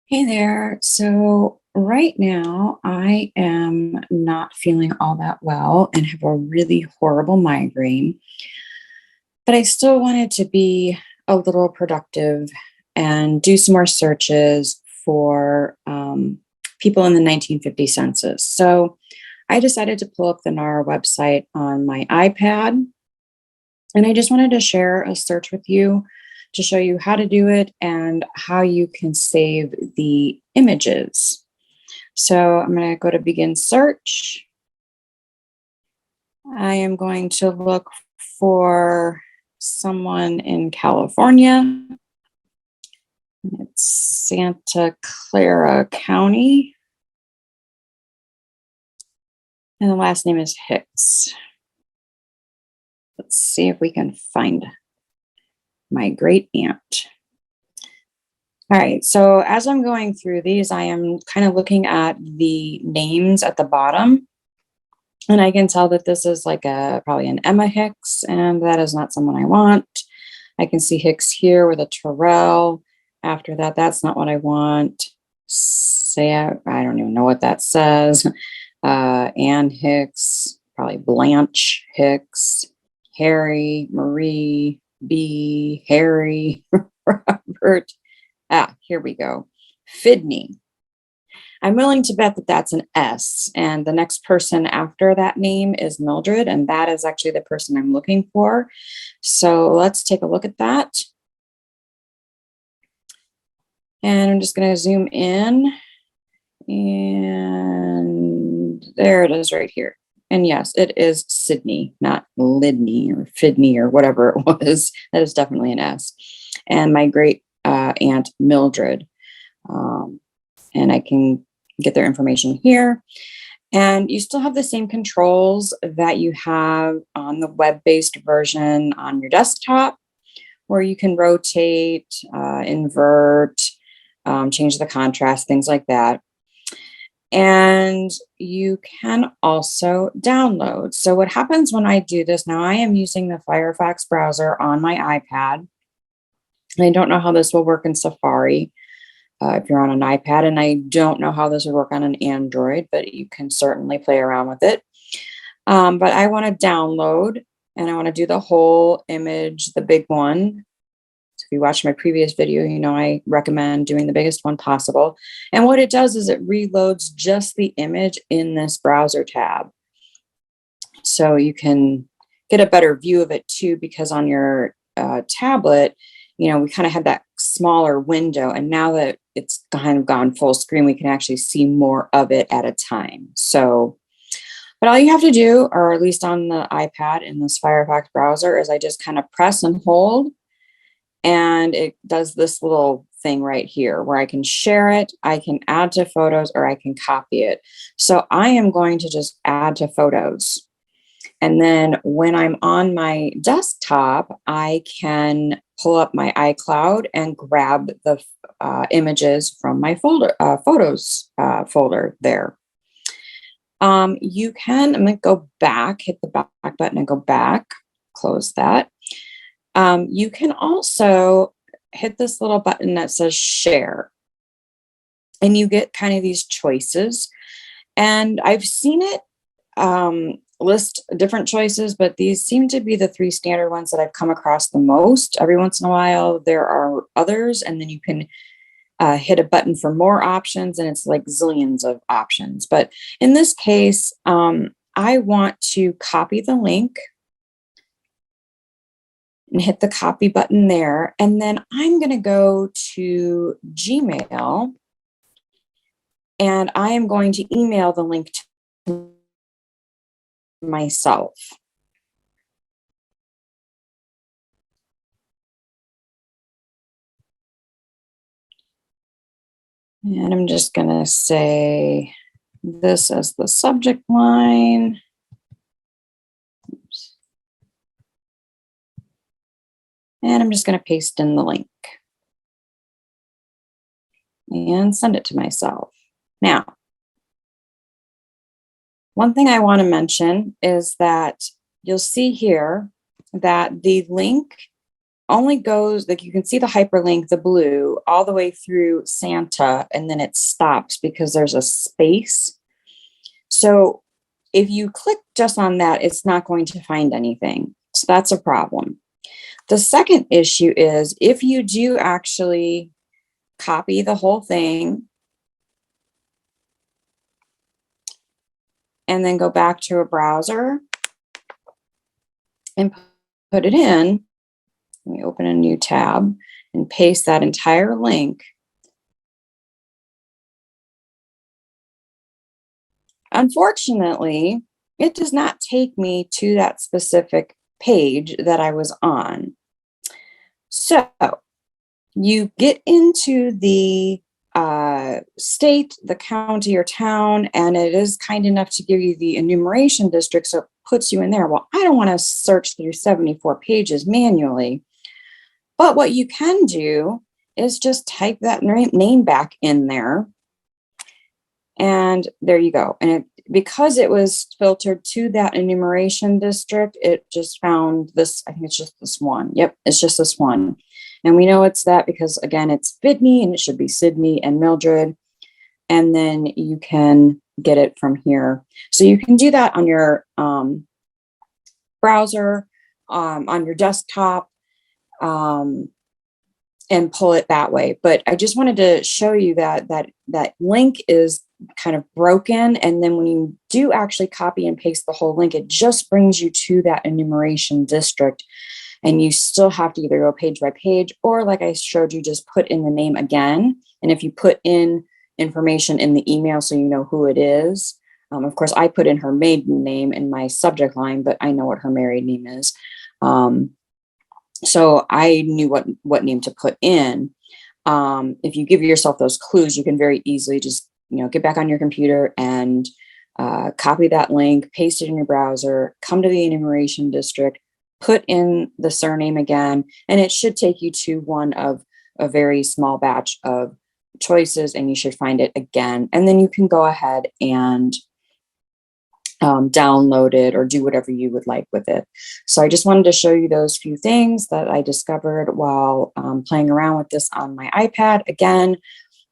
Hey there. So, right now, I am not feeling all that well and have a really horrible migraine, but I still wanted to be a little productive and do some more searches for people in the 1950 census. So, I decided to pull up the NAR website on my iPad, and I just wanted to share a search with you to show you how to do it and how you can save the images. So I'm going to go to begin search. I am going to look for someone in California. It's Santa Clara County. And the last name is Hicks. Let's see if we can find my great aunt. All right, so as I'm going through these, I am kind of looking at the names at the bottom. And I can tell that this is like probably an Emma Hicks, and that is not someone I want. I can see Hicks here with a Terrell. After that, that's not what I want. I don't even know what that says. Ann Hicks, probably Blanche Hicks, Harry, Marie, B, Harry, Robert. Here we go. Fidney. I'm willing to bet that that's an S, and the next person after that name is Mildred, and that is actually the person I'm looking for. So let's take a look at that. And I'm just going to zoom in, and there it is right here. And yes, it is Sydney, not Lidney or Fidney or whatever it was. That is definitely an S. And my great aunt Mildred. And I can get their information here. And you still have the same controls that you have on the web-based version on your desktop, where you can rotate, invert, change the contrast, things like that. And you can also download. So what happens when I do this, now I am using the Firefox browser on my iPad. I don't know how this will work in Safari. If you're on an iPad, and I don't know how this would work on an Android, but you can certainly play around with it. But I want to download, and I want to do the whole image, the big one. So if you watched my previous video, you know I recommend doing the biggest one possible. And what it does is it reloads just the image in this browser tab. So you can get a better view of it too, because on your tablet, you know, we kind of had that smaller window, and now that it's kind of gone full screen, we can actually see more of it at a time. So, but all you have to do, or at least on the iPad in this Firefox browser, is I just kind of press and hold, and it does this little thing right here where I can share it, I can add to photos, or I can copy it. So I am going to just add to photos. And then when I'm on my desktop, I can pull up my iCloud and grab the images from my photos folder there. You can, I'm going to go back, hit the back button and go back, close that. You can also hit this little button that says share, and you get kind of these choices. And I've seen it list different choices, but these seem to be the three standard ones that I've come across the most. Every once in a while, there are others, and then you can hit a button for more options, and it's like zillions of options. But in this case, I want to copy the link and hit the copy button there. And then I'm going to go to Gmail, and I am going to email the link to myself. And I'm just going to say this as the subject line. Oops. And I'm just going to paste in the link and send it to myself. Now, one thing I want to mention is that you'll see here that the link only goes, like, you can see the hyperlink, the blue, all the way through Santa, and then it stops because there's a space. So if you click just on that, it's not going to find anything. So that's a problem. The second issue is if you do actually copy the whole thing and then go back to a browser and put it in, let me open a new tab and paste that entire link. Unfortunately, it does not take me to that specific page that I was on. So you get into the state, the county or town, and it is kind enough to give you the enumeration district, so it puts you in there. Well, I don't want to search through 74 pages manually, but what you can do is just type that name back in there, and there you go. And because it was filtered to that enumeration district, it just found this. I think it's just this one. Yep, it's just this one. And we know it's that because, again, it's Fidney, and it should be Sydney and Mildred. And then you can get it from here. So you can do that on your browser, on your desktop, and pull it that way. But I just wanted to show you that link is kind of broken. And then when you do actually copy and paste the whole link, it just brings you to that enumeration district. And you still have to either go page by page, or like I showed you, just put in the name again. And if you put in information in the email so you know who it is, of course, I put in her maiden name in my subject line, but I know what her married name is. So I knew what name to put in. If you give yourself those clues, you can very easily just, get back on your computer and copy that link, paste it in your browser, come to the enumeration district, put in the surname again, and it should take you to one of a very small batch of choices, and you should find it again. And then you can go ahead and download it or do whatever you would like with it. So I just wanted to show you those few things that I discovered while playing around with this on my iPad. Again,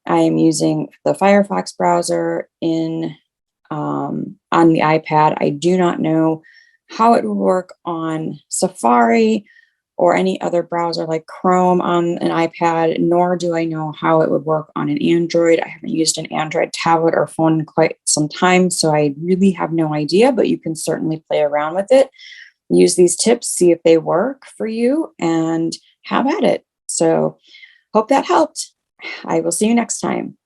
I am using the Firefox browser on the iPad. I do not know how it would work on Safari or any other browser like Chrome on an iPad, nor do I know how it would work on an Android. I haven't used an Android tablet or phone in quite some time, so I really have no idea, but you can certainly play around with it. Use these tips, see if they work for you, and have at it. So hope that helped. I will see you next time.